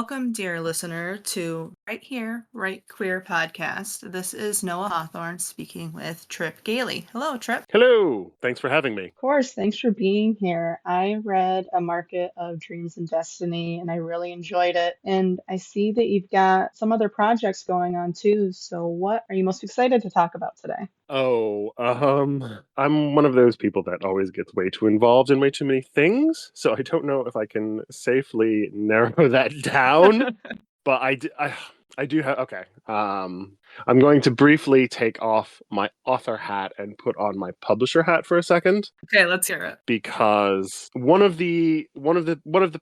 Welcome, dear listener, to Right Here, Right Queer podcast. This is Noah Hawthorne speaking with Trip Galey. Hello, Trip. Hello. Thanks for having me. Of course, thanks for being here. I read A Market of Dreams and Destiny and I really enjoyed it. And I see that you've got some other projects going on too. So, what are you most excited to talk about today? I'm one of those people that always gets way too involved in way too many things, so I don't know if I can safely narrow that down. But I do have. Okay. I'm going to briefly take off my author hat and put on my publisher hat for a second, Okay, let's hear it. because one of the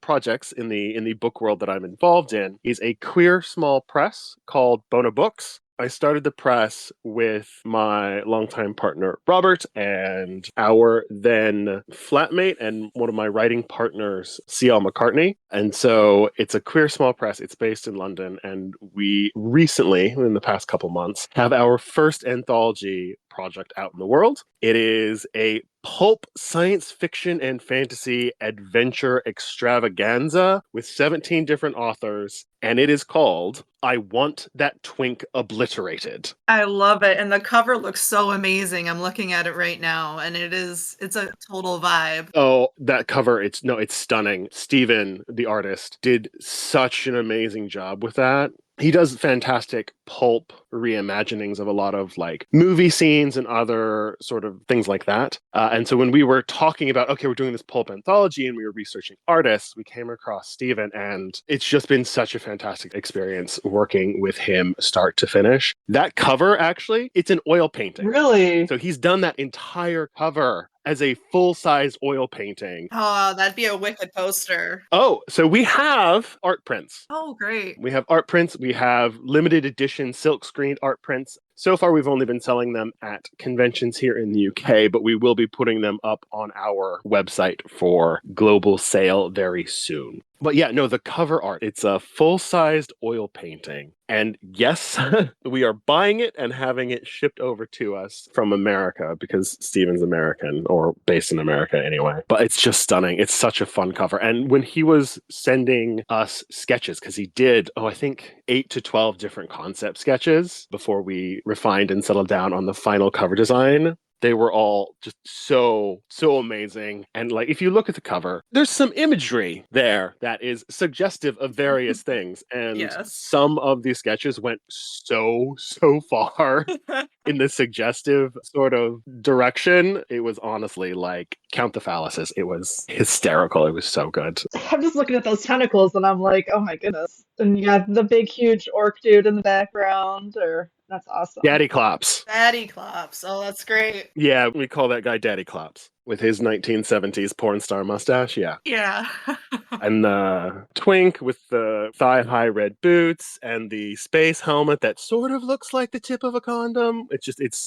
projects in the book world that I'm involved in is a queer small press called Bona Books. I started the press with my longtime partner Robert and our then flatmate and one of my writing partners, C.L. McCartney. And so it's a queer small press. It's based in London, and we recently, in the past couple months, have our first anthology project out in the world. It is a pulp science fiction and fantasy adventure extravaganza with 17 different authors, and it is called I Want That Twink Obliterated. I love it. And the cover looks so amazing. I'm looking at it right now, and it's a total vibe. Oh, that cover, it's stunning. Steven, the artist, did such an amazing job with that. He does fantastic pulp reimaginings of a lot of like movie scenes and other sort of things like that. And so when we were talking about, okay, we're doing this pulp anthology and we were researching artists, we came across Steven, and it's just been such a fantastic experience working with him start to finish. That cover, actually, it's an oil painting. Really? So he's done that entire cover as a full-size oil painting. Oh, that'd be a wicked poster. Oh, so we have art prints. Oh, great. We have art prints. We have limited edition silk screened art prints. So far, we've only been selling them at conventions here in the UK, but we will be putting them up on our website for global sale very soon. But yeah, no, the cover art, it's a full-sized oil painting. And yes, we are buying it and having it shipped over to us from America because Steven's American, or based in America anyway. But it's just stunning. It's such a fun cover. And when he was sending us sketches, because he did, I think 8 to 12 different concept sketches before we refined and settled down on the final cover design, they were all just so amazing. And like, if you look at the cover, there's some imagery there that is suggestive of various things. And Yes. some of these sketches went so far in the suggestive sort of direction. It was honestly like, count the phalluses. It was hysterical. It was so good. I'm just looking at those tentacles and I'm like, oh my goodness. And you got the big, huge orc dude in the background, or that's awesome. Daddy Claps. Daddy Claps. Oh, that's great. Yeah, we call that guy Daddy Claps. With his 1970s porn star mustache, yeah. Yeah. And the twink with the thigh-high red boots and the space helmet that sort of looks like the tip of a condom. It's it's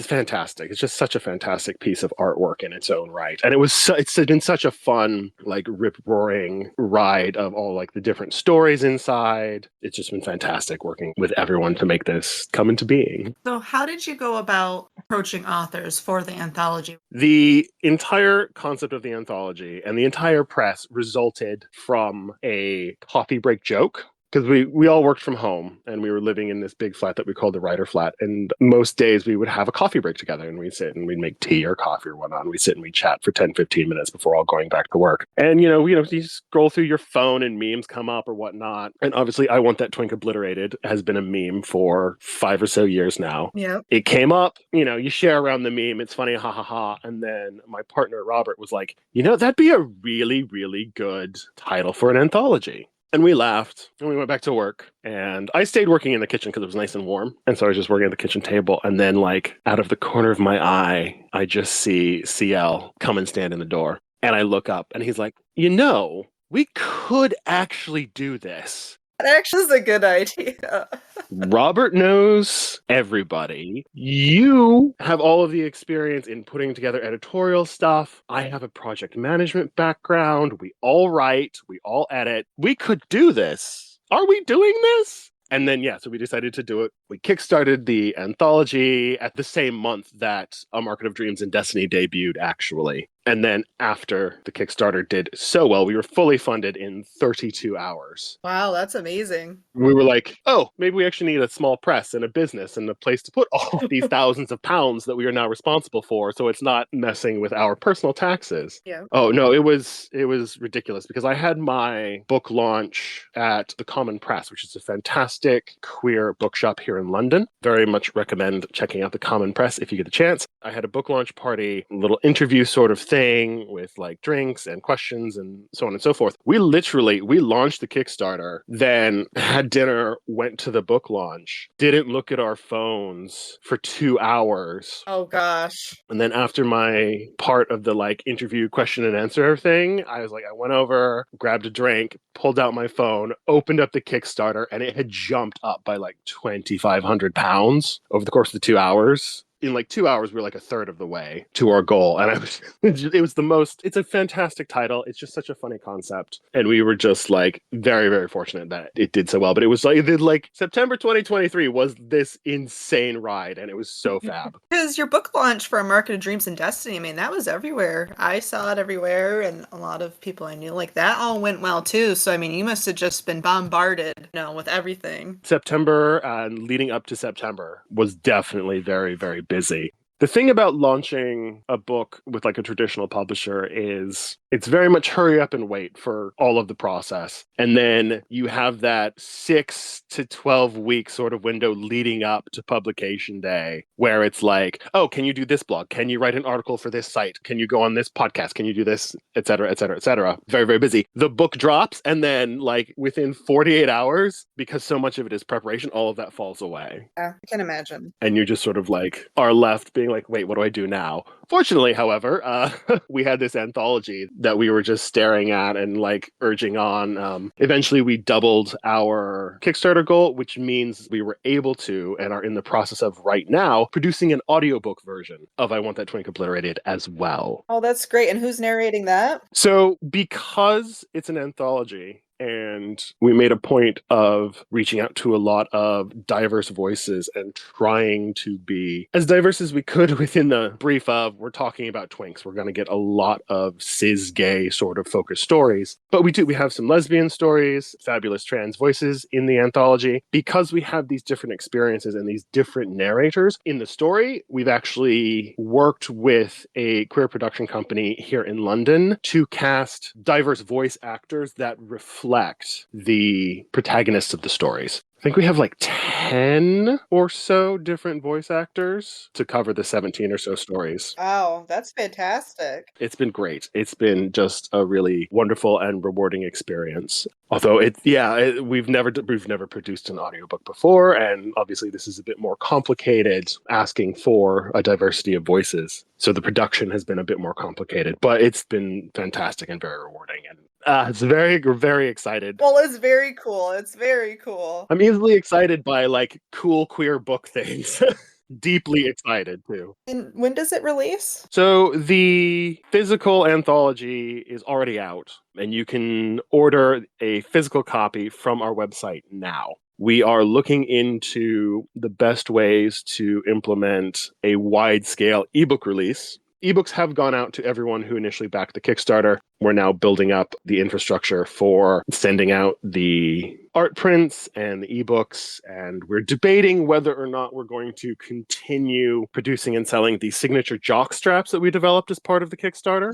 fantastic. It's just such a fantastic piece of artwork in its own right. And it's been such a fun, like, rip-roaring ride of all, like, the different stories inside. It's just been fantastic working with everyone to make this come into being. So how did you go about approaching authors for the anthology? The entire concept of the anthology and the entire press resulted from a coffee break joke. Because we all worked from home and we were living in this big flat that we called the writer flat. And most days we would have a coffee break together and we'd sit and we'd make tea or coffee or whatnot. And we'd sit and we'd chat for 10, 15 minutes before all going back to work. And, you scroll through your phone and memes come up or whatnot. And obviously, I Want That Twink Obliterated has been a meme for 5 or so years now. Yeah. It came up, you share around the meme. It's funny, ha ha ha. And then my partner, Robert, was like, that'd be a really, really good title for an anthology. And we laughed and we went back to work, and I stayed working in the kitchen because it was nice and warm. And so I was just working at the kitchen table. And then, like, out of the corner of my eye, I just see CL come and stand in the door. And I look up and he's like, we could actually do this. That actually is a good idea. Robert knows everybody. You have all of the experience in putting together editorial stuff. I have a project management background. We all write. We all edit. We could do this. Are we doing this? And then, so we decided to do it. We kickstarted the anthology at the same month that A Market of Dreams and Destiny debuted, actually. And then after the Kickstarter did so well, we were fully funded in 32 hours. Wow, that's amazing. We were like, oh, maybe we actually need a small press and a business and a place to put all of these thousands of pounds that we are now responsible for, so it's not messing with our personal taxes. Yeah. Oh no, it was ridiculous because I had my book launch at the Common Press, which is a fantastic queer bookshop here in London. Very much recommend checking out the Common Press if you get the chance. I had a book launch party, a little interview sort of thing with like drinks and questions and so on and so forth. We launched the Kickstarter, then had dinner, went to the book launch, didn't look at our phones for 2 hours. Oh gosh. And then after my part of the like interview question and answer thing, I went over, grabbed a drink, pulled out my phone, opened up the Kickstarter, and it had jumped up by like 2,500 pounds over the course of the 2 hours. In like 2 hours, we were like a third of the way to our goal. And it's a fantastic title. It's just such a funny concept. And we were just like very, very fortunate that it did so well. But it was like September 2023 was this insane ride. And it was so fab. Because your book launch for A Market of Dreams and Destiny, I mean, that was everywhere. I saw it everywhere, and a lot of people I knew, like, that all went well too. So, I mean, you must have just been bombarded, with everything. September and leading up to September was definitely very, very busy. The thing about launching a book with like a traditional publisher is it's very much hurry up and wait for all of the process. And then you have that 6 to 12 week sort of window leading up to publication day where it's like, oh, can you do this blog? Can you write an article for this site? Can you go on this podcast? Can you do this, et cetera, et cetera, et cetera? Very, very busy. The book drops, and then like within 48 hours, because so much of it is preparation, all of that falls away. Yeah, I can imagine. And you just sort of like are left being like, wait, what do I do now? Fortunately, however, we had this anthology that we were just staring at and like urging on. Eventually, we doubled our Kickstarter goal, which means we were able to and are in the process of right now producing an audiobook version of I Want That Twink Obliterated as well. Oh, that's great. And who's narrating that? So because it's an anthology, and we made a point of reaching out to a lot of diverse voices and trying to be as diverse as we could within the brief of we're talking about twinks. We're going to get a lot of cis gay sort of focused stories. But we have some lesbian stories, fabulous trans voices in the anthology. Because we have these different experiences and these different narrators in the story, we've actually worked with a queer production company here in London to cast diverse voice actors that reflect the protagonists of the stories. I think we have like 10 or so different voice actors to cover the 17 or so stories. Oh, that's fantastic. It's been great. It's been just a really wonderful and rewarding experience. Although we've never produced an audiobook before, and obviously this is a bit more complicated, asking for a diversity of voices. So the production has been a bit more complicated, but it's been fantastic and very rewarding. And we're very excited. Well, it's very cool. It's very cool. I'm easily excited by like cool queer book things. Deeply excited too. And when does it release? So the physical anthology is already out, and you can order a physical copy from our website now. We are looking into the best ways to implement a wide-scale ebook release. Ebooks have gone out to everyone who initially backed the Kickstarter. We're now building up the infrastructure for sending out the art prints and the ebooks, and we're debating whether or not we're going to continue producing and selling the signature jock straps that we developed as part of the Kickstarter.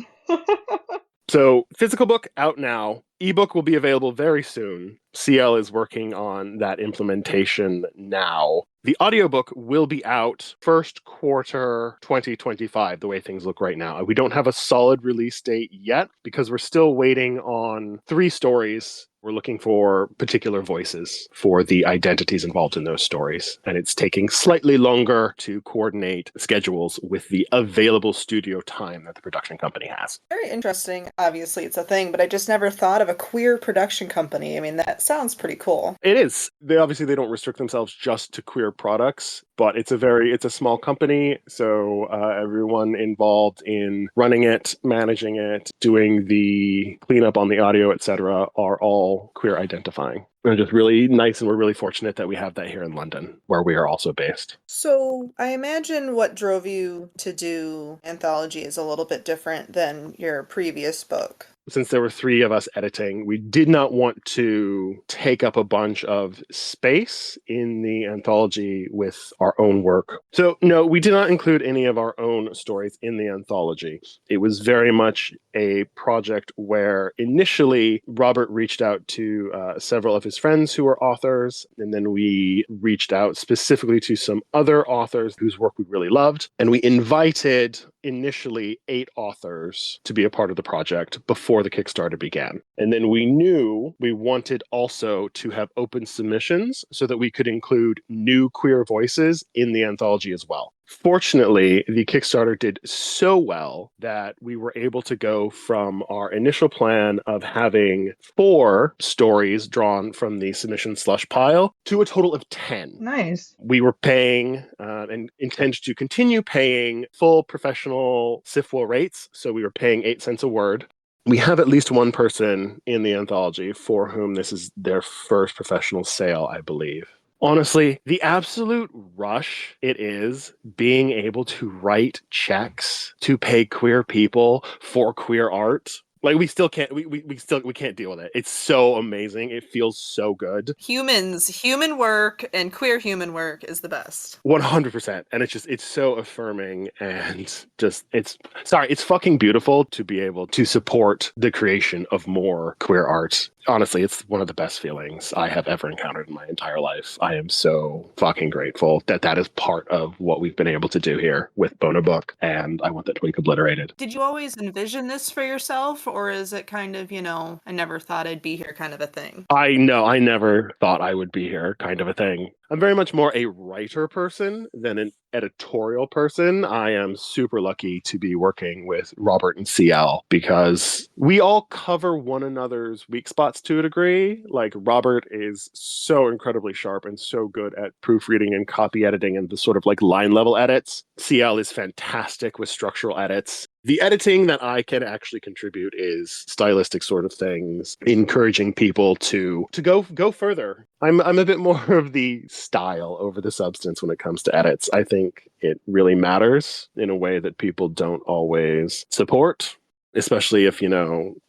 So, physical book out now. Ebook will be available very soon. CL is working on that implementation now. The audiobook will be out first quarter 2025, the way things look right now. We don't have a solid release date yet because we're still waiting on 3 stories. We're looking for particular voices for the identities involved in those stories. And it's taking slightly longer to coordinate schedules with the available studio time that the production company has. Very interesting. Obviously, it's a thing, but I just never thought of a queer production company. I mean, that sounds pretty cool. It is. They don't restrict themselves just to queer products, but it's a small company, so everyone involved in running it, managing it, doing the cleanup on the audio, etc., are all queer identifying. They're just really nice, and we're really fortunate that we have that here in London, where we are also based. So I imagine what drove you to do anthology is a little bit different than your previous book. Since there were three of us editing, we did not want to take up a bunch of space in the anthology with our own work. So, no, we did not include any of our own stories in the anthology. It was very much a project where initially Robert reached out to several of his friends who were authors, and then we reached out specifically to some other authors whose work we really loved, and we invited initially 8 authors to be a part of the project before the Kickstarter began. And then we knew we wanted also to have open submissions so that we could include new queer voices in the anthology as well. Fortunately, the Kickstarter did so well that we were able to go from our initial plan of having 4 stories drawn from the submission slush pile to a total of 10. Nice. We were paying and intend to continue paying full professional SIFWA rates, so we were paying 8 cents a word. We have at least one person in the anthology for whom this is their first professional sale, I believe. Honestly, the absolute rush it is being able to write checks to pay queer people for queer art. Like we can't deal with it. It's so amazing. It feels so good. Human work and queer human work is the best. 100%. And it's so affirming, and it's fucking beautiful to be able to support the creation of more queer art. Honestly, it's one of the best feelings I have ever encountered in my entire life. I am so fucking grateful that is part of what we've been able to do here with Bono Book, and I want that Twink Obliterated. Did you always envision this for yourself, or is it kind of, I never thought I'd be here kind of a thing? I never thought I would be here kind of a thing. I'm very much more a writer person than an editorial person. I am super lucky to be working with Robert and CL because we all cover one another's weak spots to a degree. Like, Robert is so incredibly sharp and so good at proofreading and copy editing and the sort of like line level edits. CL is fantastic with structural edits. The editing that I can actually contribute is stylistic sort of things, encouraging people to go further. I'm a bit more of the style over the substance when it comes to edits. I think it really matters in a way that people don't always support, especially if,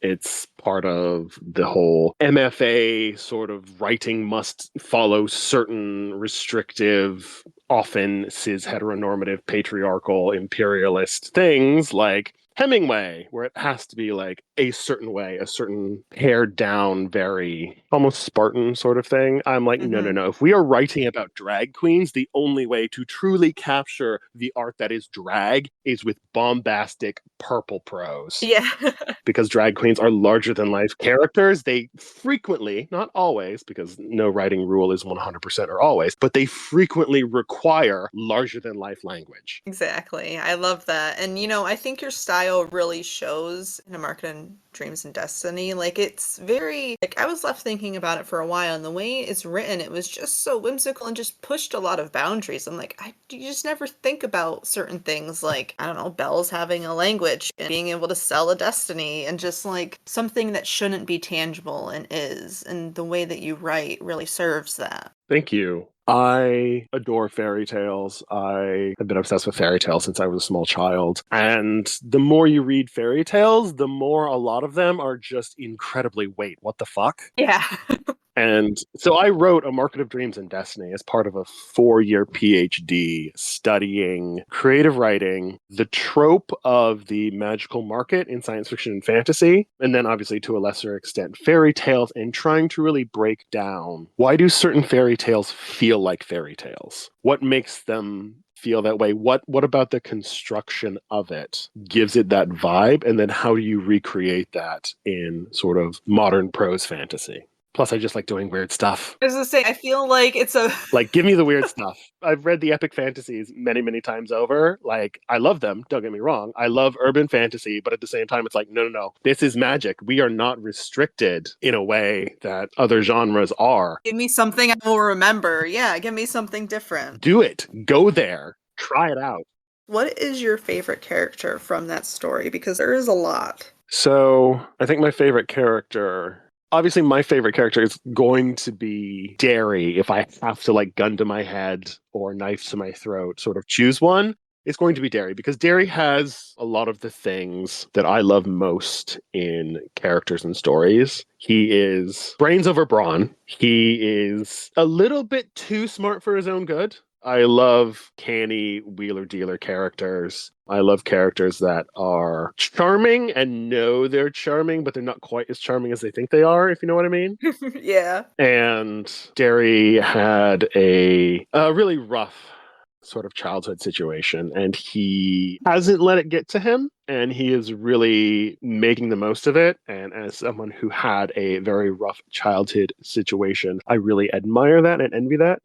it's part of the whole MFA sort of writing must follow certain restrictive, often cis heteronormative, patriarchal, imperialist things like Hemingway, where it has to be like a certain way, a certain pared down, very almost Spartan sort of thing. I'm like, no. If we are writing about drag queens, the only way to truly capture the art that is drag is with bombastic purple prose. Yeah. Because drag queens are larger than life characters. They frequently, not always, because no writing rule is 100% or always, but they frequently require larger than life language. Exactly. I love that. And, I think your style really shows in A Market of Dreams and Destiny. Like, it's very, like, I was left thinking about it for a while, and the way it's written, it was just so whimsical and just pushed a lot of boundaries. I'm like, you just never think about certain things like, I don't know, Belle's having a language and being able to sell a destiny, and just like something that shouldn't be tangible and is. And the way that you write really serves that. Thank you. I adore fairy tales. I have been obsessed with fairy tales since I was a small child. And the more you read fairy tales, the more a lot of them are just incredibly, wait, what the fuck? Yeah. And so I wrote A Market of Dreams and Destiny as part of a 4-year PhD studying creative writing, the trope of the magical market in science fiction and fantasy, and then obviously to a lesser extent fairy tales, and trying to really break down, why do certain fairy tales feel like fairy tales? What makes them feel that way? What about the construction of it gives it that vibe? And then how do you recreate that in sort of modern prose fantasy? Plus, I just like doing weird stuff. I was gonna say, I feel like it's a Like, give me the weird stuff. I've read the epic fantasies many, many times over. Like, I love them. Don't get me wrong. I love urban fantasy, but at the same time, it's like, no, no, no. This is magic. We are not restricted in a way that other genres are. give me something I will remember. Yeah, give me something different. Do it. Go there. Try it out. What is your favorite character from that story? Because there is a lot. So, I think my favorite character. Obviously, my favorite character is going to be Derry. If I have to like gun to my head or knife to my throat, sort of choose one, it's going to be Derry because Derry has a lot of the things that I love most in characters and stories. He is brains over brawn. He is a little bit too smart for his own good. I love canny wheeler dealer characters. I love characters that are charming and know they're charming, but they're not quite as charming as they think they are, if you know what I mean. Yeah. And Derry had a really rough sort of childhood situation, and he hasn't let it get to him, and he is really making the most of it. And as someone who had a very rough childhood situation, I really admire that and envy that.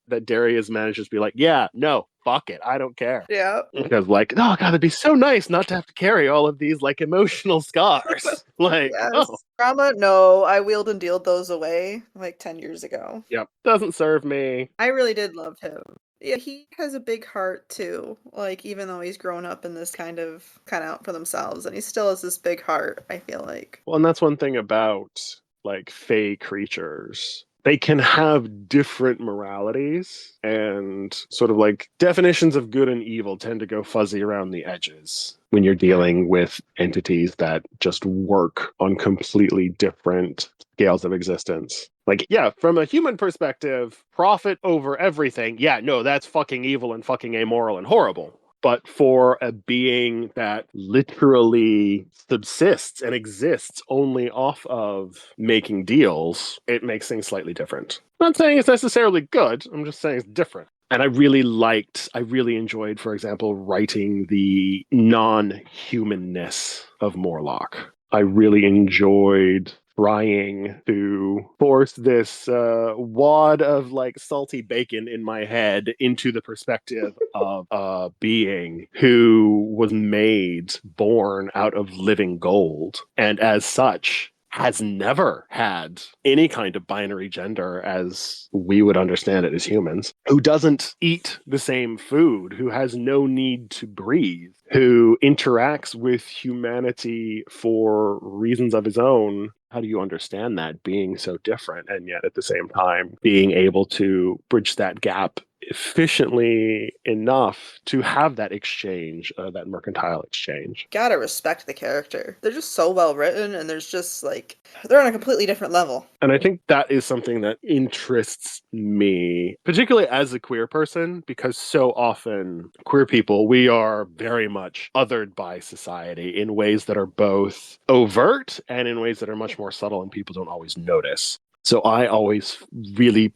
That Derry has managed to be like, yeah, no, fuck it, I don't care. Yeah. Because like, oh god, it'd be so nice not to have to carry all of these like emotional scars. Like, Yes. oh, Drama? No, I wheeled and dealed those away like 10 years ago. yep, doesn't serve me. I really did love him. Yeah, he has a big heart too. Like, even though he's grown up in this kind of out for themselves, and he still has this big heart, I feel like. Well, and that's one thing about like fey creatures. They can have different moralities, and sort of like definitions of good and evil tend to go fuzzy around the edges when you're dealing with entities that just work on completely different scales of existence. Like, yeah, from a human perspective, profit over everything. Yeah, no, that's fucking evil and fucking amoral and horrible. But for a being that literally subsists and exists only off of making deals, it makes things slightly different. I'm not saying it's necessarily good, I'm just saying it's different. And I really enjoyed, for example, writing the non-humanness of Morlock. I really enjoyed trying to force this wad of like salty bacon in my head into the perspective of a being who was born out of living gold, and as such has never had any kind of binary gender as we would understand it as humans, who doesn't eat the same food, who has no need to breathe, who interacts with humanity for reasons of his own. How do you understand that being so different and yet at the same time being able to bridge that gap efficiently enough to have that exchange, that mercantile exchange? Gotta respect the character. They're just so well written, and there's just like, they're on a completely different level. And I think that is something that interests me, particularly as a queer person, because so often queer people, we are very much othered by society in ways that are both overt and in ways that are much more subtle and people don't always notice. So I always really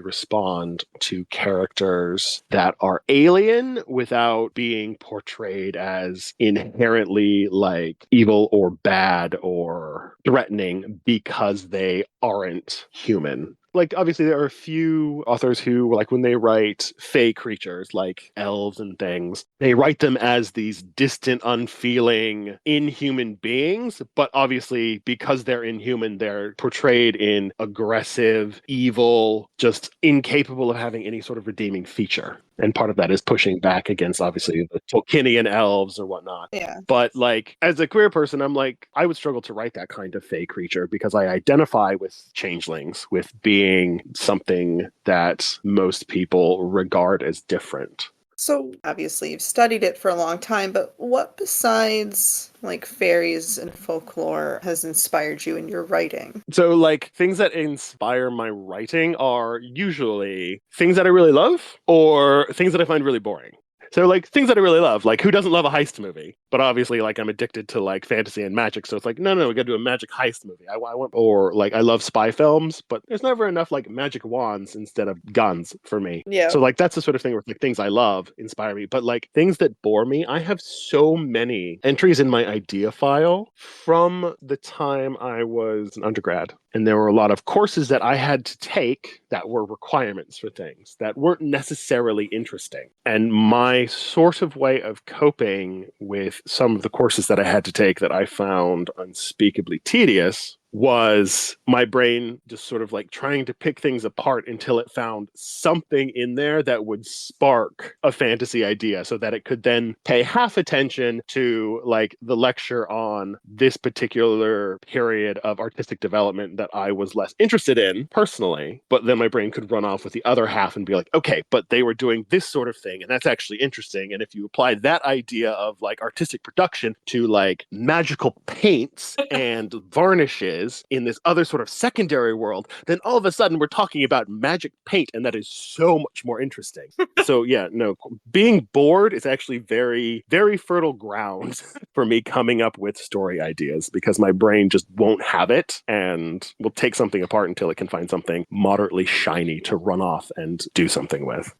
respond to characters that are alien without being portrayed as inherently like evil or bad or threatening because they aren't human. Like, obviously, there are a few authors who, like, when they write fey creatures, like elves and things, they write them as these distant, unfeeling, inhuman beings. But obviously, because they're inhuman, they're portrayed in aggressive, evil, just incapable of having any sort of redeeming feature. And part of that is pushing back against, obviously, the Tolkienian elves or whatnot. Yeah. But, like, as a queer person, I'm like, I would struggle to write that kind of fey creature because I identify with changelings, with being something that most people regard as different. So, obviously, you've studied it for a long time, but what besides like fairies and folklore has inspired you in your writing? So, like, things that inspire my writing are usually things that I really love or things that I find really boring. So like things that I really love, like who doesn't love a heist movie? But obviously, like I'm addicted to like fantasy and magic, so it's like no, we got to do a magic heist movie. I want, or like I love spy films, but there's never enough like magic wands instead of guns for me. Yeah. So like that's the sort of thing where like things I love inspire me, but like things that bore me, I have so many entries in my idea file from the time I was an undergrad. And there were a lot of courses that I had to take that were requirements for things that weren't necessarily interesting. And my sort of way of coping with some of the courses that I had to take that I found unspeakably tedious was my brain just sort of like trying to pick things apart until it found something in there that would spark a fantasy idea so that it could then pay half attention to like the lecture on this particular period of artistic development that I was less interested in personally. But then my brain could run off with the other half and be like, okay, but they were doing this sort of thing and that's actually interesting. And if you apply that idea of like artistic production to like magical paints and varnishes in this other sort of secondary world, then all of a sudden we're talking about magic paint, and that is so much more interesting. So yeah, no, being bored is actually very, very fertile ground for me coming up with story ideas because my brain just won't have it and will take something apart until it can find something moderately shiny to run off and do something with.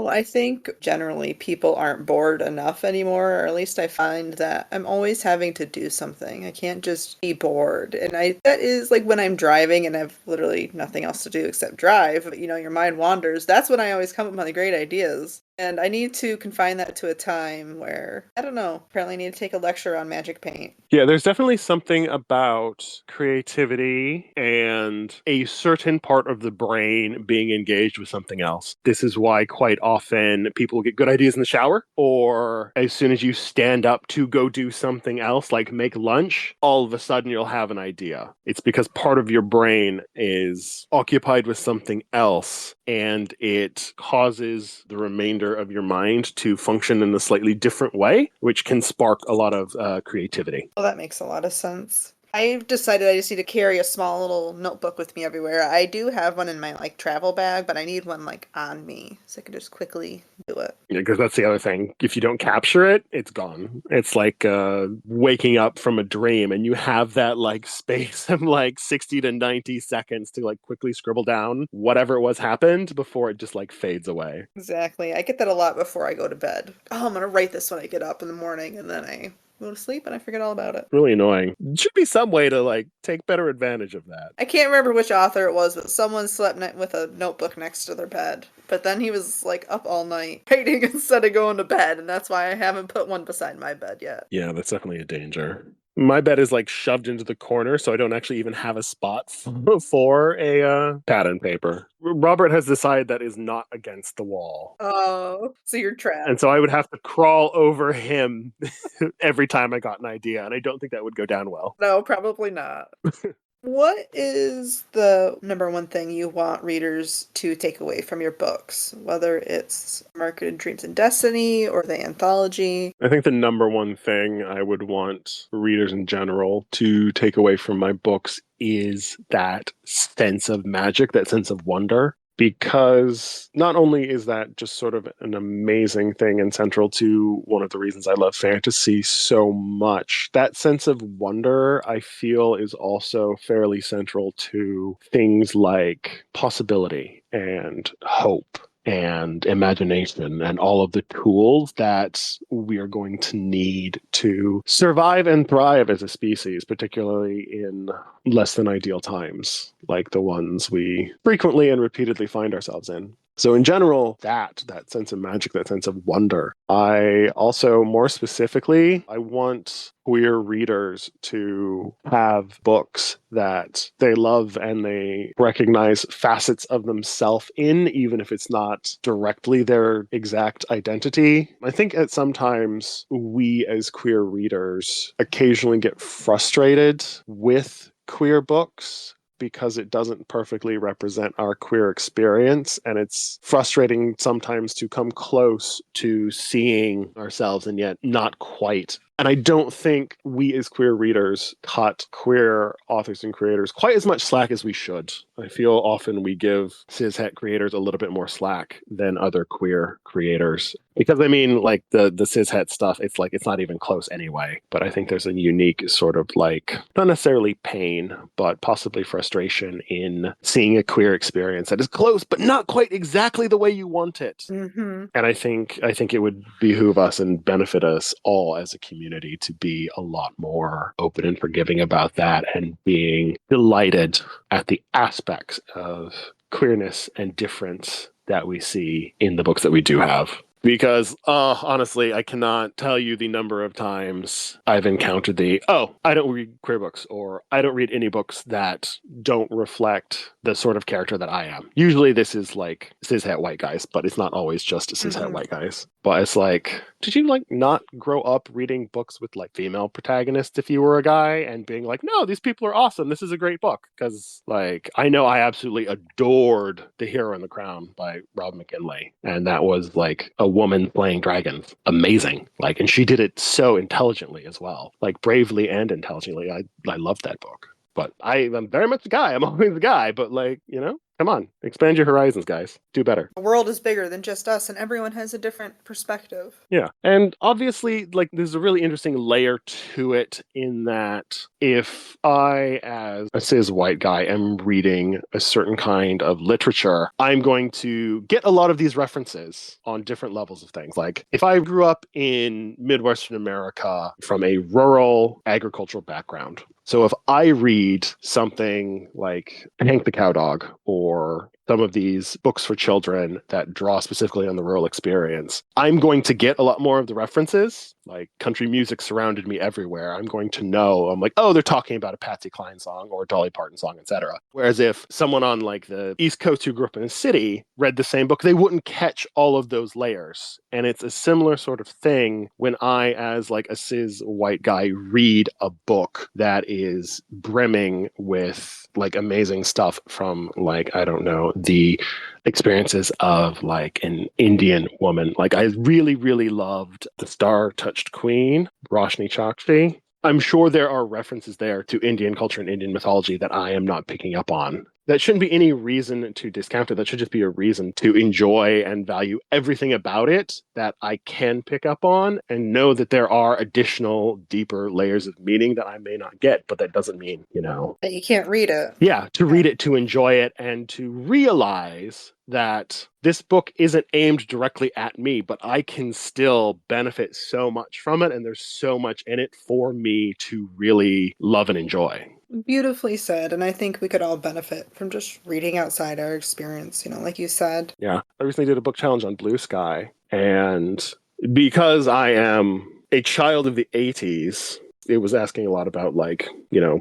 I think generally people aren't bored enough anymore, or at least I find that I'm always having to do something. I can't just be bored. And that is like when I'm driving and I've literally nothing else to do except drive, your mind wanders. That's when I always come up with the great ideas. And I need to confine that to a time where, I don't know, apparently I need to take a lecture on magic paint. Yeah, there's definitely something about creativity and a certain part of the brain being engaged with something else. This is why quite often people get good ideas in the shower, or as soon as you stand up to go do something else, like make lunch, all of a sudden you'll have an idea. It's because part of your brain is occupied with something else, and it causes the remainder of your mind to function in a slightly different way, which can spark a lot of creativity. Well, that makes a lot of sense. I've decided I just need to carry a small little notebook with me everywhere. I do have one in my like travel bag, but I need one like on me so I can just quickly do it. Yeah, because that's the other thing. If you don't capture it, it's gone. It's like waking up from a dream and you have that like space of like 60 to 90 seconds to like quickly scribble down whatever it was happened before it just like fades away. Exactly. I get that a lot before I go to bed. Oh, I'm gonna write this when I get up in the morning, and then I go to sleep and I forget all about it. Really annoying. Should be some way to like take better advantage of that. I can't remember which author it was, but someone slept with a notebook next to their bed. But then he was like up all night writing instead of going to bed, and that's why I haven't put one beside my bed yet. Yeah, that's definitely a danger. My bed is like shoved into the corner, so I don't actually even have a spot for a pad and paper. Robert has the side that is not against the wall. Oh, so you're trapped. And so I would have to crawl over him every time I got an idea, and I don't think that would go down well. No, probably not. What is the number one thing you want readers to take away from your books? Whether it's Marketed Dreams and Destiny or the anthology? I think the number one thing I would want readers in general to take away from my books is that sense of magic, that sense of wonder. Because not only is that just sort of an amazing thing and central to one of the reasons I love fantasy so much, that sense of wonder, I feel, is also fairly central to things like possibility and hope and imagination and all of the tools that we are going to need to survive and thrive as a species, particularly in less than ideal times, like the ones we frequently and repeatedly find ourselves in. So in general, that sense of magic, that sense of wonder. I also, more specifically, I want queer readers to have books that they love and they recognize facets of themselves in, even if it's not directly their exact identity. I think at sometimes we as queer readers occasionally get frustrated with queer books because it doesn't perfectly represent our queer experience. And it's frustrating sometimes to come close to seeing ourselves and yet not quite And I don't think we as queer readers cut queer authors and creators quite as much slack as we should. I feel often we give cishet creators a little bit more slack than other queer creators. Because I mean, like the cishet stuff, it's like it's not even close anyway. But I think there's a unique sort of like not necessarily pain, but possibly frustration in seeing a queer experience that is close, but not quite exactly the way you want it. Mm-hmm. And I think it would behoove us and benefit us all as a community to be a lot more open and forgiving about that, and being delighted at the aspects of queerness and difference that we see in the books that we do have. Because honestly, I cannot tell you the number of times I've encountered I don't read queer books, or I don't read any books that don't reflect the sort of character that I am. Usually this is like cishet white guys, but it's not always just cishet white guys. But it's like, did you like not grow up reading books with like female protagonists if you were a guy, and being like, no, these people are awesome, this is a great book? Because like, I know I absolutely adored The Hero and the Crown by Rob McKinley, and that was like a woman playing dragons. Amazing. Like, and she did it so intelligently as well, like bravely and intelligently. I loved that book. But I'm very much a guy. I'm always a guy. But like, come on, expand your horizons, guys. Do better. The world is bigger than just us, and everyone has a different perspective. Yeah. And obviously, like, there's a really interesting layer to it, in that if I, as a cis white guy, am reading a certain kind of literature, I'm going to get a lot of these references on different levels of things. Like, if I grew up in Midwestern America from a rural agricultural background, so if I read something like Hank the Cowdog, or some of these books for children that draw specifically on the rural experience, I'm going to get a lot more of the references. Like, country music surrounded me everywhere. I'm going to know, I'm like, oh, they're talking about a Patsy Cline song or a Dolly Parton song, etc. Whereas if someone on like the East Coast who grew up in a city read the same book, they wouldn't catch all of those layers. And it's a similar sort of thing when I, as like a cis white guy, read a book that is brimming with like amazing stuff from, like, I don't know, the experiences of like an Indian woman. Like, I really, really loved The Star-Touched Queen, Roshni Chokshi. I'm sure there are references there to Indian culture and Indian mythology that I am not picking up on. That shouldn't be any reason to discount it. That should just be a reason to enjoy and value everything about it that I can pick up on, and know that there are additional, deeper layers of meaning that I may not get, but that doesn't mean, That you can't read it. Yeah, to read it, to enjoy it, and to realize that this book isn't aimed directly at me, but I can still benefit so much from it, and there's so much in it for me to really love and enjoy. Beautifully said, and I think we could all benefit from just reading outside our experience, like you said. Yeah, I recently did a book challenge on Blue Sky, and because I am a child of the 80s, it was asking a lot about, like,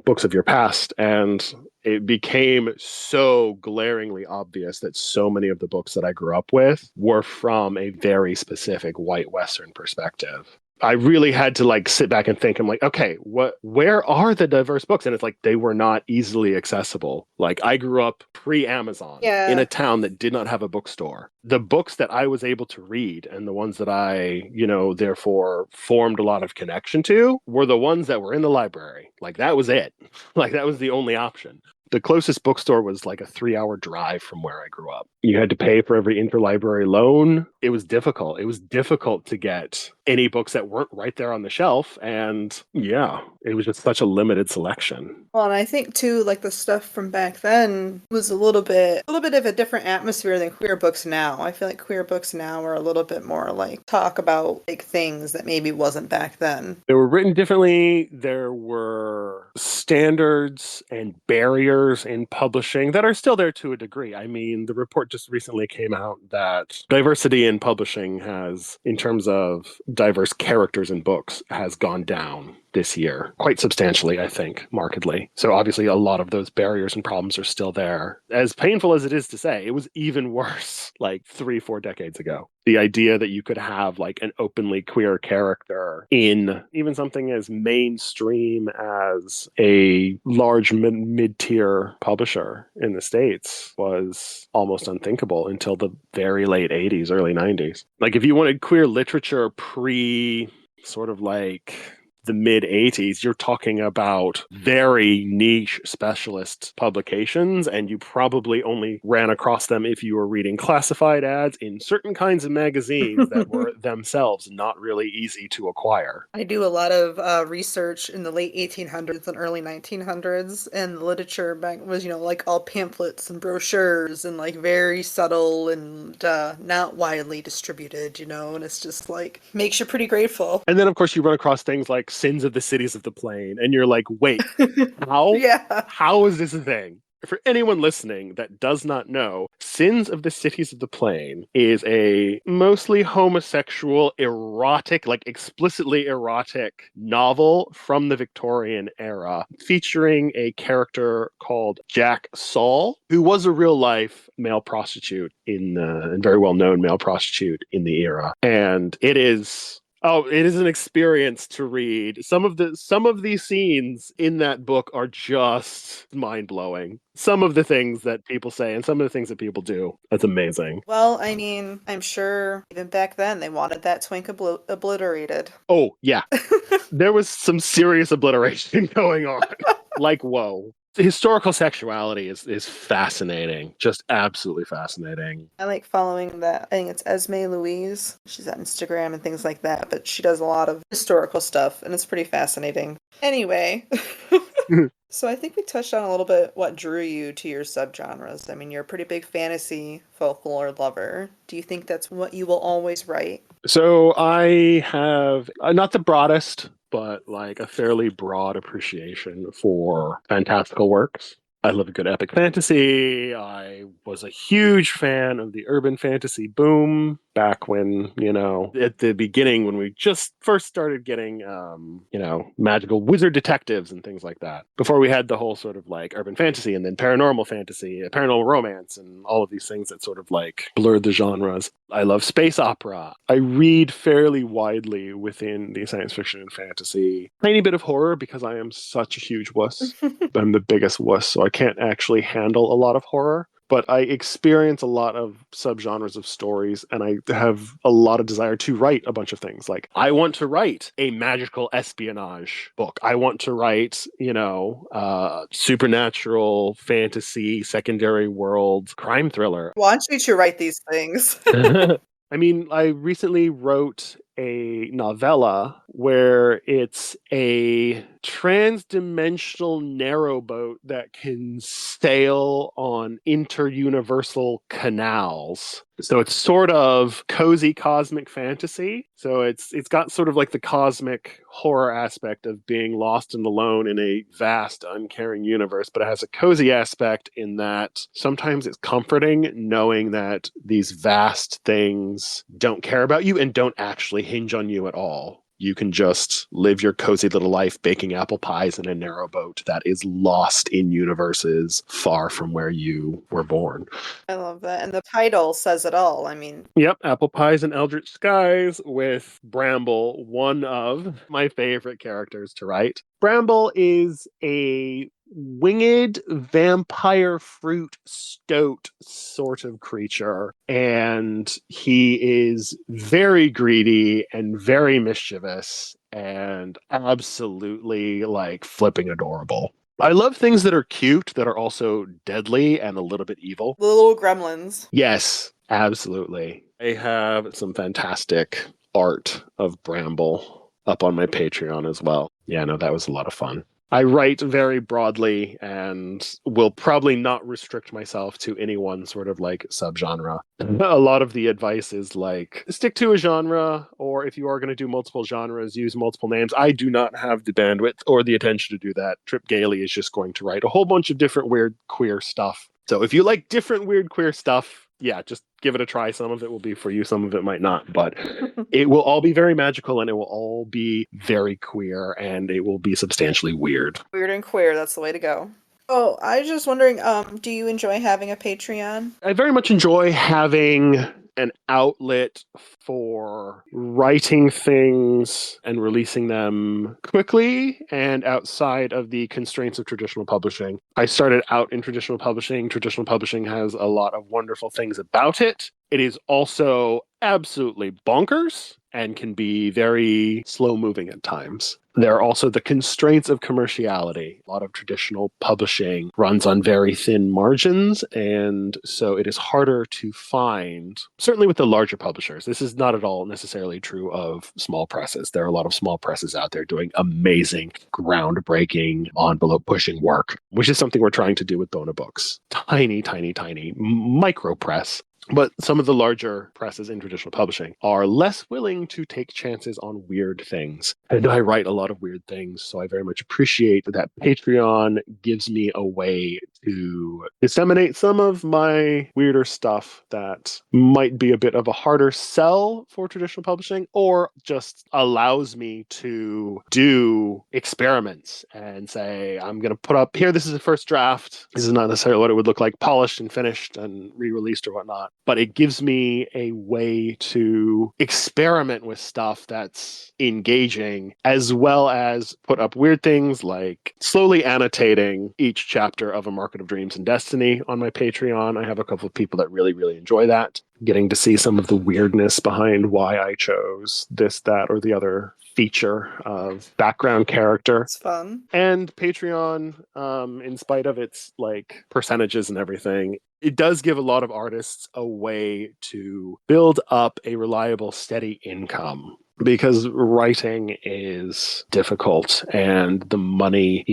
books of your past, and it became so glaringly obvious that so many of the books that I grew up with were from a very specific white Western perspective. I really had to like sit back and think. I'm like, okay, where are the diverse books? And it's like, they were not easily accessible. Like, I grew up pre-Amazon in a town that did not have a bookstore. The books that I was able to read, and the ones that I, therefore formed a lot of connection to, were the ones that were in the library. Like, that was it. Like, that was the only option. The closest bookstore was like a 3-hour drive from where I grew up. You had to pay for every interlibrary loan. It was difficult. It was difficult to get any books that weren't right there on the shelf. And yeah, it was just such a limited selection. Well, and I think too, like the stuff from back then was a little bit of a different atmosphere than queer books now. I feel like queer books now are a little bit more like talk about big things that maybe wasn't back then. They were written differently. There were standards and barriers in publishing that are still there to a degree. I mean, the report just recently came out that diversity in publishing has, in terms of diverse characters in books, has gone down this year quite substantially, I think, markedly. So obviously a lot of those barriers and problems are still there. As painful as it is to say, it was even worse like 3-4 decades ago. The idea that you could have like an openly queer character in even something as mainstream as a large mid-tier publisher in the States was almost unthinkable until the very late 80s, early 90s. Like, if you wanted queer literature pre sort of like the mid 80s, you're talking about very niche specialist publications, and you probably only ran across them if you were reading classified ads in certain kinds of magazines that were themselves not really easy to acquire. I do a lot of research in the late 1800s and early 1900s, and the literature back was, like all pamphlets and brochures and like very subtle and not widely distributed, and it's just like makes you pretty grateful. And then, of course, you run across things like Sins of the Cities of the Plain, and you're like, wait, how? Yeah. How is this a thing? For anyone listening that does not know, Sins of the Cities of the Plain is a mostly homosexual, erotic, like explicitly erotic novel from the Victorian era, featuring a character called Jack Saul, who was a real life male prostitute and very well known male prostitute in the era. And it is an experience to read. Some of these scenes in that book are just mind-blowing. Some of the things that people say and some of the things that people do. That's amazing. Well, I mean, I'm sure even back then they wanted that twink obliterated. Oh, yeah. There was some serious obliteration going on. Like, whoa. Historical sexuality is fascinating. Just absolutely fascinating. I like following that. I think it's Esme Louise. She's on Instagram and things like that, but she does a lot of historical stuff, and it's pretty fascinating. Anyway, so I think we touched on a little bit what drew you to your subgenres. I mean, you're a pretty big fantasy folklore lover. Do you think that's what you will always write? So I have not the broadest, but like a fairly broad appreciation for fantastical works. I love a good epic fantasy. I was a huge fan of the urban fantasy boom back when, at the beginning when we just first started getting, magical wizard detectives and things like that. Before we had the whole sort of like urban fantasy and then paranormal fantasy, paranormal romance, and all of these things that sort of like blurred the genres. I love space opera. I read fairly widely within the science fiction and fantasy. Tiny bit of horror because I am such a huge wuss. I'm the biggest wuss, so I can't actually handle a lot of horror. But I experience a lot of subgenres of stories, and I have a lot of desire to write a bunch of things. Like, I want to write a magical espionage book. I want to write, supernatural, fantasy, secondary world, crime thriller. Want you to write these things. I mean, I recently wrote a novella where it's a trans-dimensional narrowboat that can sail on interuniversal canals. So it's sort of cozy cosmic fantasy. So it's got sort of like the cosmic horror aspect of being lost and alone in a vast, uncaring universe, but it has a cozy aspect in that sometimes it's comforting knowing that these vast things don't care about you and don't actually hinge on you at all. You can just live your cozy little life baking apple pies in a narrowboat that is lost in universes far from where you were born. I love that. And the title says it all. I mean, yep, Apple Pies and Eldritch Skies with Bramble, one of my favorite characters to write. Bramble is a winged vampire fruit stoat sort of creature, and he is very greedy and very mischievous and absolutely like flipping adorable. I love things that are cute that are also deadly and a little bit evil. the little gremlins. Yes, absolutely. I have some fantastic art of Bramble up on my Patreon as well. Yeah, no, that was a lot of fun. I write very broadly and will probably not restrict myself to any one sort of like subgenre. A lot of the advice is like, stick to a genre, or if you are going to do multiple genres, use multiple names. I do not have the bandwidth or the attention to do that. Trip Galey is just going to write a whole bunch of different weird queer stuff. So if you like different weird queer stuff, yeah, just give it a try. Some of it will be for you, some of it might not, but it will all be very magical and it will all be very queer and it will be substantially weird. Weird and queer, that's the way to go. Oh, I was just wondering, do you enjoy having a Patreon? I very much enjoy having an outlet for writing things and releasing them quickly and outside of the constraints of traditional publishing. I started out in traditional publishing. Traditional publishing has a lot of wonderful things about it. It is also absolutely bonkers and can be very slow moving at times. There are also the constraints of commerciality. A lot of traditional publishing runs on very thin margins, and so it is harder to find, certainly with the larger publishers. This is not at all necessarily true of small presses. There are a lot of small presses out there doing amazing, groundbreaking, envelope pushing work, which is something we're trying to do with Bona Books. Tiny, tiny, tiny micro press. But some of the larger presses in traditional publishing are less willing to take chances on weird things. And I write a lot of weird things, so I very much appreciate that Patreon gives me a way to disseminate some of my weirder stuff that might be a bit of a harder sell for traditional publishing, or just allows me to do experiments and say, I'm going to put up here, this is the first draft. This is not necessarily what it would look like polished and finished and re-released or whatnot, but it gives me a way to experiment with stuff that's engaging, as well as put up weird things like slowly annotating each chapter of A Market of Dreams and Destiny on my Patreon. I have a couple of people that really, really enjoy that. Getting to see some of the weirdness behind why I chose this, that, or the other feature of background character. It's fun. And Patreon, in spite of its like percentages and everything, it does give a lot of artists a way to build up a reliable, steady income. Because writing is difficult and the money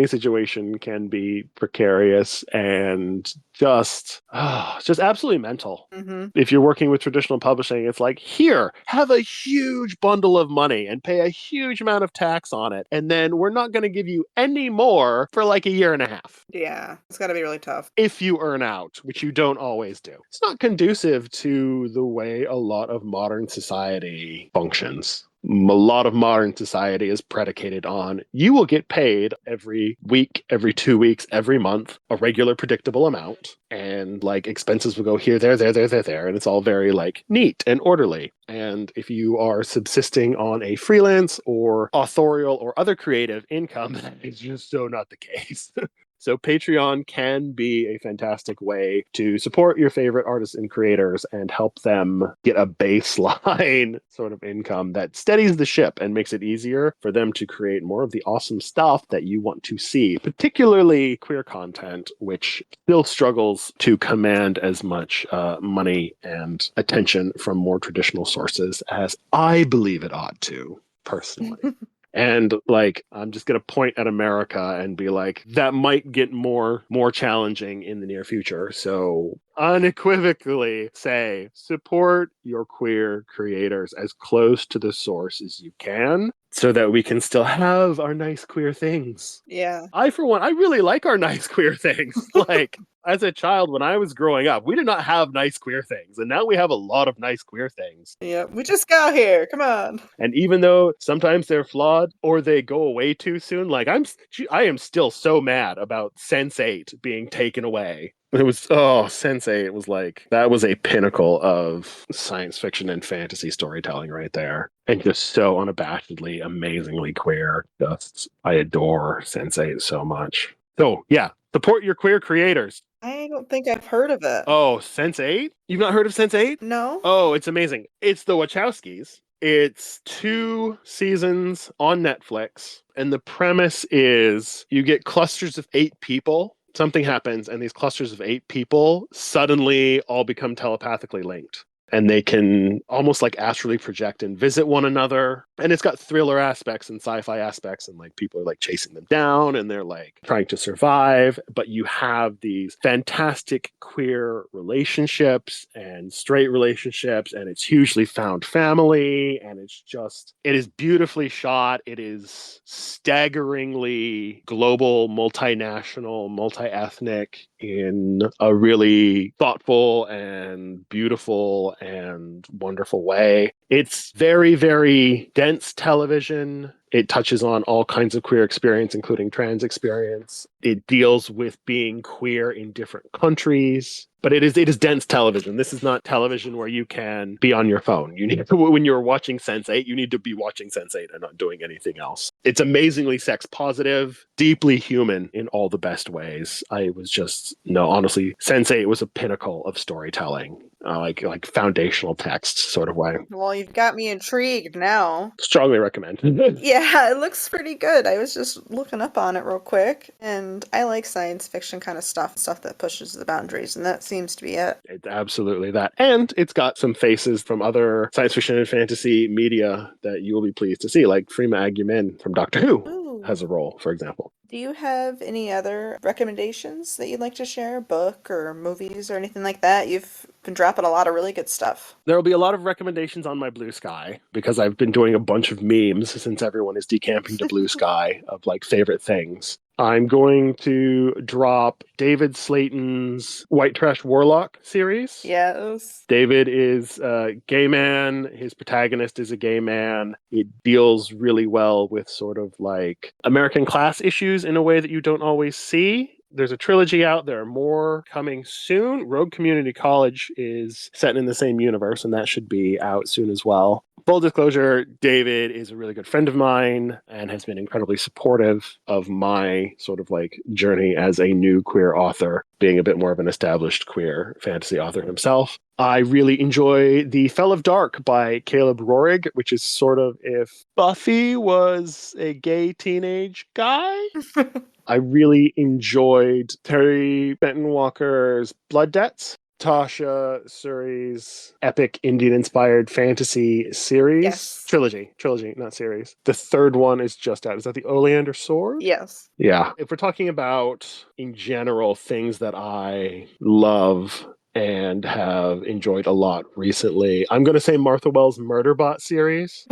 situation can be precarious and just absolutely mental. Mm-hmm. If you're working with traditional publishing, it's like, here, have a huge bundle of money and pay a huge amount of tax on it. And then we're not going to give you any more for like a year and a half. Yeah, it's got to be really tough. If you earn out, which you don't always do. It's not conducive to the way a lot of modern society functions. A lot of modern society is predicated on you will get paid every week, every 2 weeks, every month, a regular predictable amount. And like expenses will go here, there, and it's all very like neat and orderly. And if you are subsisting on a freelance or authorial or other creative income, that is just so not the case. So Patreon can be a fantastic way to support your favorite artists and creators and help them get a baseline sort of income that steadies the ship and makes it easier for them to create more of the awesome stuff that you want to see, particularly queer content, which still struggles to command as much money and attention from more traditional sources as I believe it ought to, personally. And like, I'm just going to point at America and be like, that might get more challenging in the near future. So unequivocally say, support your queer creators as close to the source as you can so that we can still have our nice queer things. Yeah. I, for one, I really like our nice queer things. Like, as a child, when I was growing up, we did not have nice queer things. And now we have a lot of nice queer things. Yeah, we just got here. Come on. And even though sometimes they're flawed or they go away too soon, like I am still so mad about Sense8 being taken away. It was, Sense8, it was like, that was a pinnacle of science fiction and fantasy storytelling right there. And just so unabashedly, amazingly queer. I adore Sense8 so much. So, yeah, support your queer creators. I don't think I've heard of it. Oh, Sense8? You've not heard of Sense8? No? Oh, it's amazing. It's the Wachowskis. It's 2 seasons on Netflix. And the premise is you get clusters of 8 people. Something happens, and these clusters of 8 people suddenly all become telepathically linked. And they can almost like astrally project and visit one another. And it's got thriller aspects and sci-fi aspects, and like people are like chasing them down and they're like trying to survive. But you have these fantastic queer relationships and straight relationships, and it's hugely found family, and it is beautifully shot. It is staggeringly global, multinational, multi-ethnic in a really thoughtful and beautiful and wonderful way. It's very, very dense television. It touches on all kinds of queer experience, including trans experience. It deals with being queer in different countries. But it is dense television. This is not television where you can be on your phone. You need to, when you're watching Sense8, you need to be watching Sense8 and not doing anything else. It's amazingly sex positive, deeply human in all the best ways. Honestly, Sense8 was a pinnacle of storytelling. like foundational text sort of way. Well, you've got me intrigued now. Strongly recommend. Yeah, it looks pretty good. I was just looking up on it real quick, and I like science fiction kind of stuff that pushes the boundaries, and that seems to be it. It's absolutely that. And it's got some faces from other science fiction and fantasy media that you will be pleased to see, like Freema Agyeman from Doctor Who Ooh. has a role, for example. Do you have any other recommendations that you'd like to share? Book or movies or anything like that? You've been dropping a lot of really good stuff. There will be a lot of recommendations on my Blue Sky because I've been doing a bunch of memes since everyone is decamping to Blue Sky of like favorite things. I'm going to drop David Slayton's White Trash Warlock series. Yes. David is a gay man. His protagonist is a gay man. It deals really well with sort of like American class issues in a way that you don't always see. There's a trilogy out. There are more coming soon. Rogue Community College is set in the same universe, and that should be out soon as well. Full disclosure, David is a really good friend of mine and has been incredibly supportive of my sort of like journey as a new queer author, being a bit more of an established queer fantasy author himself. I really enjoy The Fell of Dark by Caleb Rorig, which is sort of if Buffy was a gay teenage guy. I really enjoyed Terry Benton Walker's Blood Debts, Tasha Suri's epic Indian-inspired fantasy series. Yes. Trilogy, not series. The third one is just out. Is that the Oleander Sword? Yes. Yeah. If we're talking about, in general, things that I love and have enjoyed a lot recently, I'm going to say Martha Wells' Murderbot series.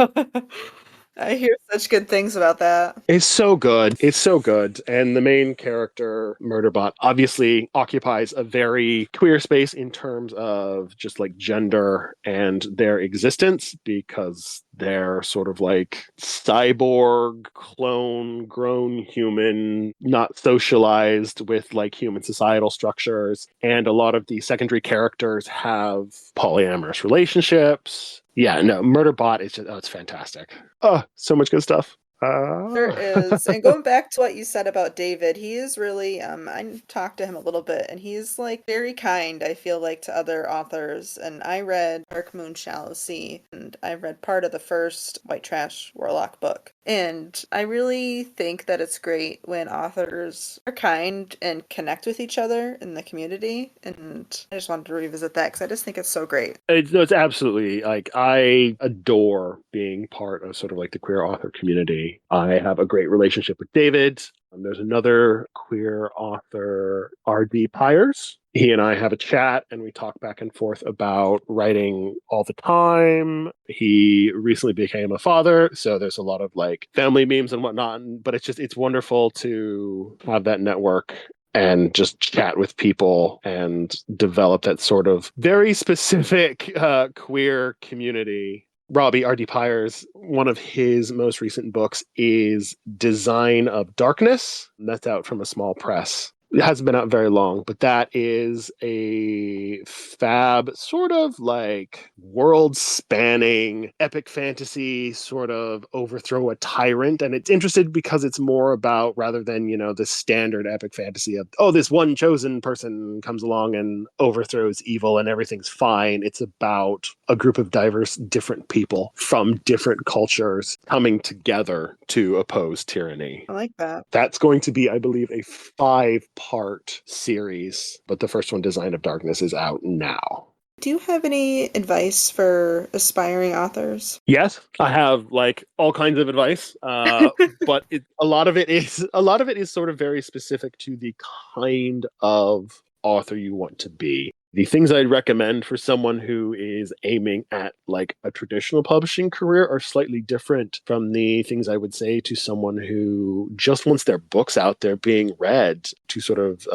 I hear such good things about that. It's so good. It's so good. And the main character, Murderbot, obviously occupies a very queer space in terms of just like gender and their existence because they're sort of like cyborg, clone, grown human, not socialized with like human societal structures. And a lot of the secondary characters have polyamorous relationships. Yeah, no, Murderbot is just, it's fantastic. Oh, so much good stuff. There is. And going back to what you said about David, he is really, I talked to him a little bit, and he's like very kind, I feel like, to other authors. And I read Dark Moon, Shallow Sea, and I read part of the first White Trash Warlock book. And I really think that it's great when authors are kind and connect with each other in the community. And I just wanted to revisit that because I just think it's so great. It's absolutely like I adore being part of sort of like the queer author community. I have a great relationship with David. There's another queer author, R.D. Pyers. He and I have a chat and we talk back and forth about writing all the time. He recently became a father, so there's a lot of like family memes and whatnot. But it's wonderful to have that network and just chat with people and develop that sort of very specific queer community. Robbie R.D. Pyers, one of his most recent books is Design of Darkness. That's out from a small press. It hasn't been out very long, but that is a fab sort of like world-spanning epic fantasy sort of overthrow a tyrant. And it's interesting because it's more about, rather than, you know, the standard epic fantasy of, oh, this one chosen person comes along and overthrows evil and everything's fine. It's about a group of diverse, different people from different cultures coming together to oppose tyranny. I like that. That's going to be, I believe, a 5-part series, but the first one, Design of Darkness, is out now. Do you have any advice for aspiring authors? Yes, I have like all kinds of advice, but a lot of it is sort of very specific to the kind of author you want to be. The things I'd recommend for someone who is aiming at like a traditional publishing career are slightly different from the things I would say to someone who just wants their books out there being read to sort of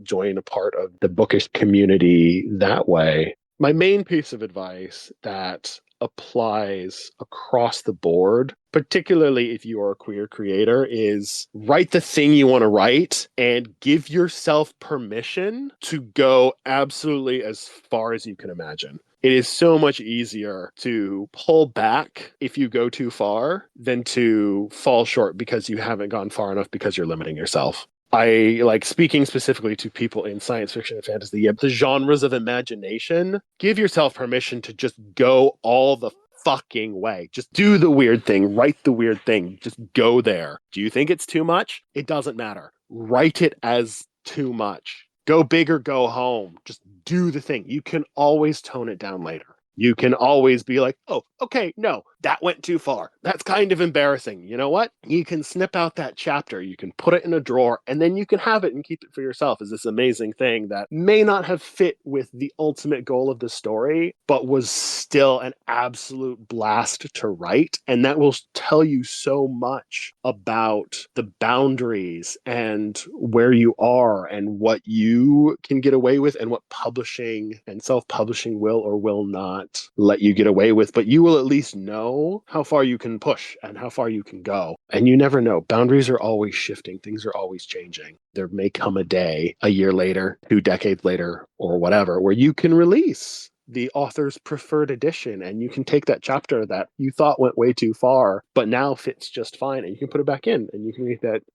join a part of the bookish community that way. My main piece of advice that applies across the board, particularly if you are a queer creator, is write the thing you want to write and give yourself permission to go absolutely as far as you can imagine. It is so much easier to pull back if you go too far than to fall short because you haven't gone far enough because you're limiting yourself. I like speaking specifically to people in science fiction and fantasy, the genres of imagination. Give yourself permission to just go all the fucking way. Just do the weird thing, write the weird thing, just go there. Do you think it's too much? It doesn't matter. Write it as too much. Go big or go home. Just do the thing. You can always tone it down later. You can always be like, oh, okay, no, that went too far. That's kind of embarrassing. You know what? You can snip out that chapter, you can put it in a drawer, and then you can have it and keep it for yourself as this amazing thing that may not have fit with the ultimate goal of the story, but was still an absolute blast to write. And that will tell you so much about the boundaries and where you are and what you can get away with and what publishing and self-publishing will or will not let you get away with, but you will at least know how far you can push and how far you can go. And you never know. Boundaries are always shifting. Things are always changing. There may come a day, a year later, 2 decades later, or whatever, where you can release the author's preferred edition and you can take that chapter that you thought went way too far, but now fits just fine, and you can put it back in and you can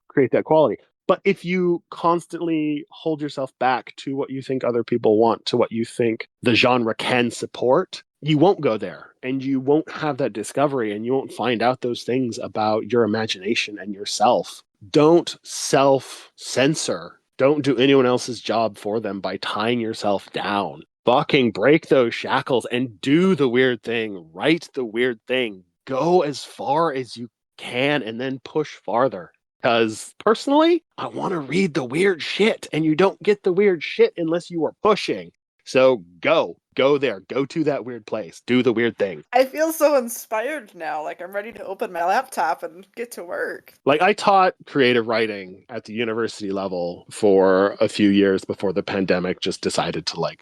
create that quality. But if you constantly hold yourself back to what you think other people want, to what you think the genre can support, you won't go there and you won't have that discovery and you won't find out those things about your imagination and yourself. Don't self-censor. Don't do anyone else's job for them by tying yourself down. Fucking break those shackles and do the weird thing. Write the weird thing. Go as far as you can and then push farther. Because personally, I want to read the weird shit, and you don't get the weird shit unless you are pushing. So go there, go to that weird place, do the weird thing. I feel so inspired now. Like I'm ready to open my laptop and get to work. Like I taught creative writing at the university level for a few years before the pandemic just decided to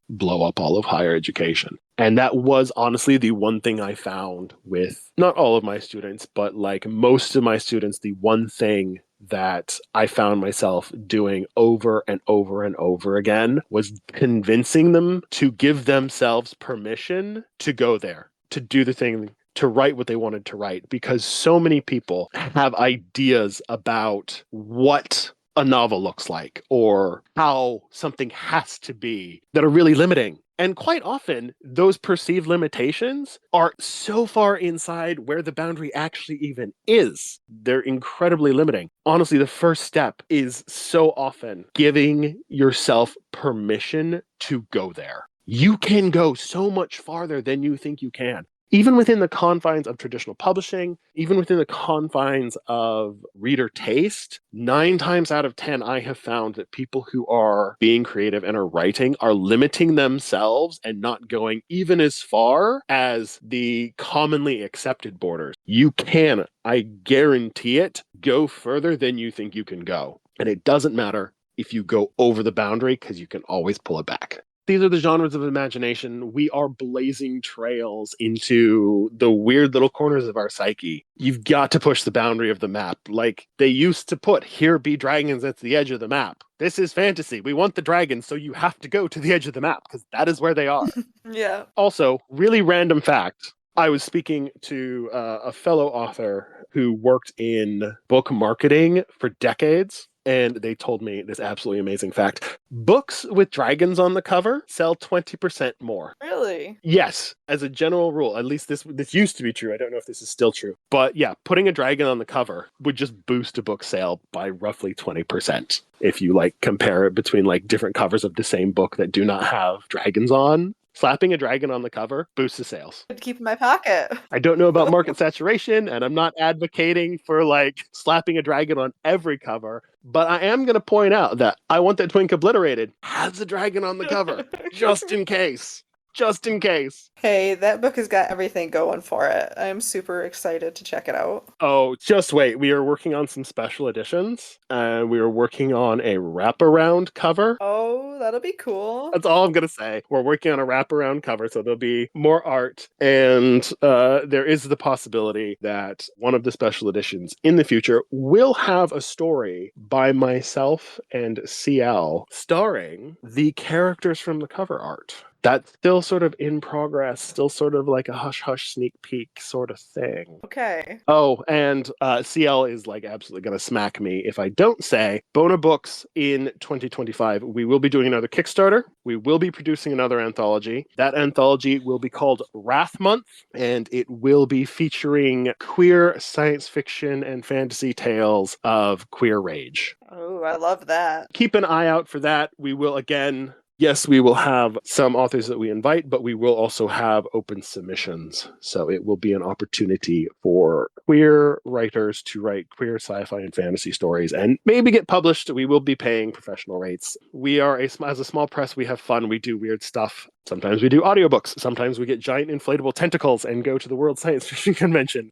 blow up all of higher education. And that was honestly the one thing I found with not all of my students, but like most of my students, the one thing that I found myself doing over and over and over again was convincing them to give themselves permission to go there, to do the thing, to write what they wanted to write, because so many people have ideas about what a novel looks like or how something has to be that are really limiting. And quite often, those perceived limitations are so far inside where the boundary actually even is. They're incredibly limiting. Honestly, the first step is so often giving yourself permission to go there. You can go so much farther than you think you can. Even within the confines of traditional publishing, even within the confines of reader taste, 9 times out of 10, I have found that people who are being creative and are writing are limiting themselves and not going even as far as the commonly accepted borders. You can, I guarantee it, go further than you think you can go. And it doesn't matter if you go over the boundary because you can always pull it back. These are the genres of imagination. We are blazing trails into the weird little corners of our psyche. You've got to push the boundary of the map. Like they used to put, here be dragons at the edge of the map. This is fantasy. We want the dragons, so you have to go to the edge of the map because that is where they are. Yeah. Also, really random fact. I was speaking to a fellow author who worked in book marketing for decades. And they told me this absolutely amazing fact. Books with dragons on the cover sell 20% more. Really? Yes, as a general rule. At least this used to be true. I don't know if this is still true. But yeah, putting a dragon on the cover would just boost a book sale by roughly 20%. If you compare it between different covers of the same book that do not have dragons on. Slapping a dragon on the cover boosts the sales. I'd keep in my pocket. I don't know about market saturation, and I'm not advocating for slapping a dragon on every cover, but I am going to point out that I Want That Twink Obliterated has a dragon on the cover, just in case. Just in case. Hey, that book has got everything going for it. I'm super excited to check it out. Oh, just wait. We are working on some special editions, and we are working on a wraparound cover. Oh, that'll be cool. That's all I'm going to say. We're working on a wraparound cover, so there'll be more art, and there is the possibility that one of the special editions in the future will have a story by myself and CL starring the characters from the cover art. That's still sort of in progress, still sort of like a hush-hush sneak peek sort of thing. Okay. Oh, and CL is like absolutely going to smack me if I don't say Bona Books in 2025. We will be doing another Kickstarter. We will be producing another anthology. That anthology will be called Wrath Month, and it will be featuring queer science fiction and fantasy tales of queer rage. Oh, I love that. Keep an eye out for that. We will again. Yes, we will have some authors that we invite, but we will also have open submissions. So it will be an opportunity for queer writers to write queer sci-fi and fantasy stories and maybe get published. We will be paying professional rates. We are, as a small press, we have fun. We do weird stuff. Sometimes we do audiobooks. Sometimes we get giant inflatable tentacles and go to the World Science Fiction Convention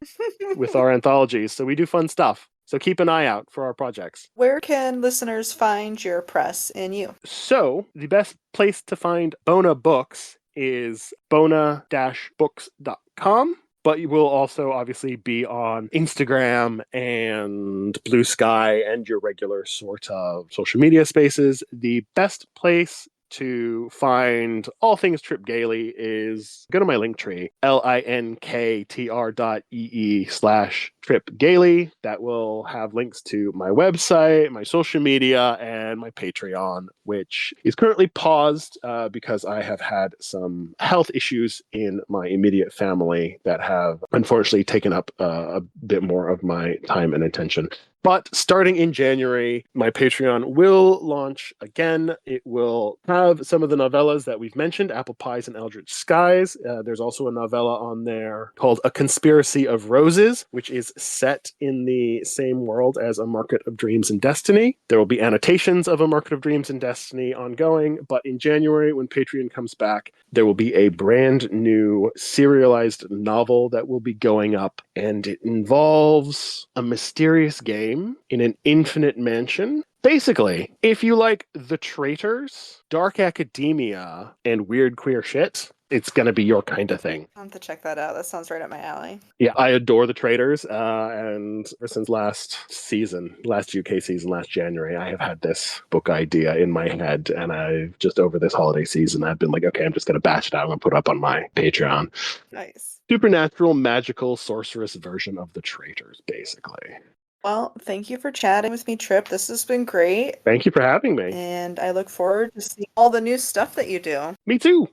with our anthologies. So we do fun stuff. So keep an eye out for our projects. Where can listeners find your press and you? So the best place to find Bona Books is bona-books.com. But you will also obviously be on Instagram and Blue Sky and your regular sort of social media spaces. The best place to find all things Trip Galey is go to my link tree, linktr.ee/Trip Galey. That will have links to my website, my social media, and my Patreon, which is currently paused because I have had some health issues in my immediate family that have unfortunately taken up a bit more of my time and attention. But starting in January, my Patreon will launch again. It will have some of the novellas that we've mentioned, Apple Pies and Eldritch Skies. There's also a novella on there called A Conspiracy of Roses, which is set in the same world as A Market of Dreams and Destiny. There will be annotations of A Market of Dreams and Destiny ongoing, but in January, when Patreon comes back, there will be a brand new serialized novel that will be going up, and it involves a mysterious game in an infinite mansion. Basically, if you like The Traitors, dark academia, and weird queer shit, it's going to be your kind of thing. I'll have to check that out. That sounds right up my alley. Yeah, I adore The Traitors, and ever since last UK season, last January, I have had this book idea in my head, and I've just over this holiday season, I've been like, okay, I'm just going to batch it out and put it up on my Patreon. Nice. Supernatural, magical, sorceress version of The Traitors, basically. Well, thank you for chatting with me, Trip. This has been great. Thank you for having me. And I look forward to seeing all the new stuff that you do. Me too.